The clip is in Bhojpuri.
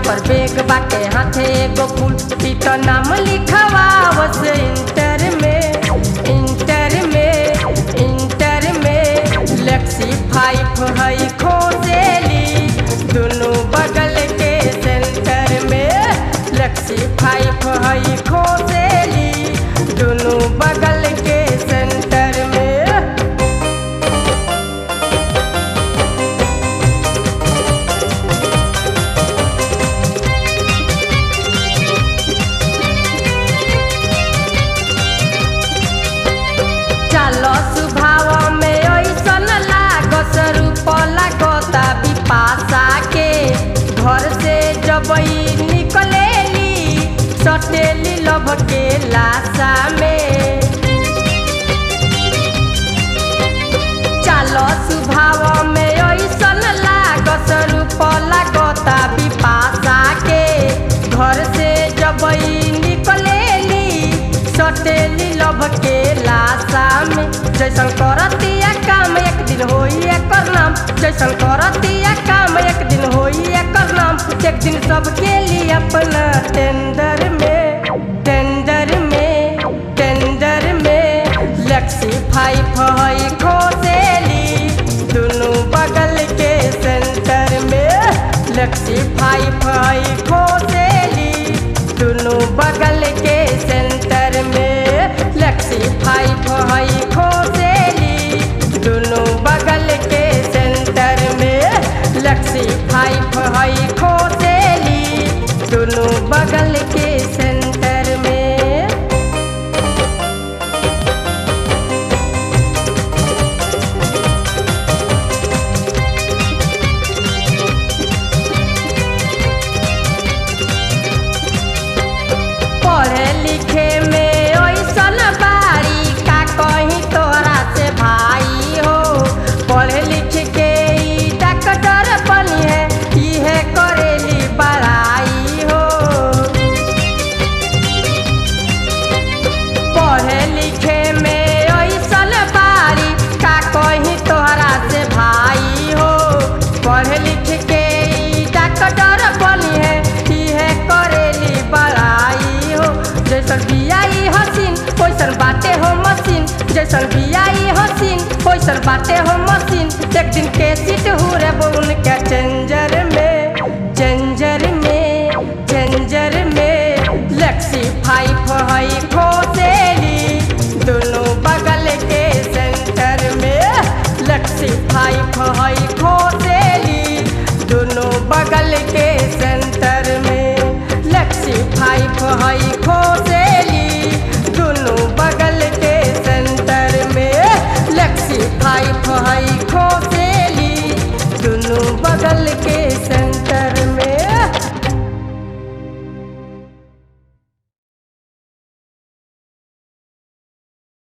पर बेग बाटे हाथे एगो फूल पीतो नाम लिखवावस इंटर में लेक्सी 5 हई खोजेली दोनों बगल के सेंटर में लेक्सी 5 हई खोजेली दोनों बगल के सेंटर में। चलो स्वभाव में ऐसन लागस रूप लागता बिपाशा के घर से जब निकलेली सटेली लभ के लाशा में। चलो स्वभाव में ऐसन लागस रूप लागता बिपाशा के घर से जब निकलेली सटेली लभ के लाशा में। जैसन करतिया काम एक दिन होई एकर नाम जैसन करतिया काम एक दिन होई एकर नाम। एक दिन सबके लिए अपना टेंडर में लेक्सी 5 हई खोजेली दोनों बगल के सेंटर में लेक्सी 5 हई खोजेली दोनों बगल के सेंटर में लेक्सी 5 हई खोजेली दोनों बगल के सेंटर में लेक्सी 5 हई खोजेली दोनों बगल के सेंटर में। पढ़े लिखे में ऐसन बारी का कहीं तोरा से भाई हो पढ़े लिख के डॉक्टर बनी है इहे करेली बड़ाई हो। पढ़े लिखे में ऐसन बारी का कहीं तोरा से भाई हो पढ़े लिख के डॉक्टर बनी है इहे करेली बड़ाई हो। जैसन बियाई हसीन वैसन बाटे हो मशीन जैसन बियाई हसीन वैसन बाटे हो मशीन। एक दिन के सीट हुरे बोन के चेंजर में लेक्सी 5 हई खोजेली दोनों बगल के सेंटर में लेक्सी 5 हई खोजेली दोनों बगल के सेंटर में लेक्सी 5 हई खोजेली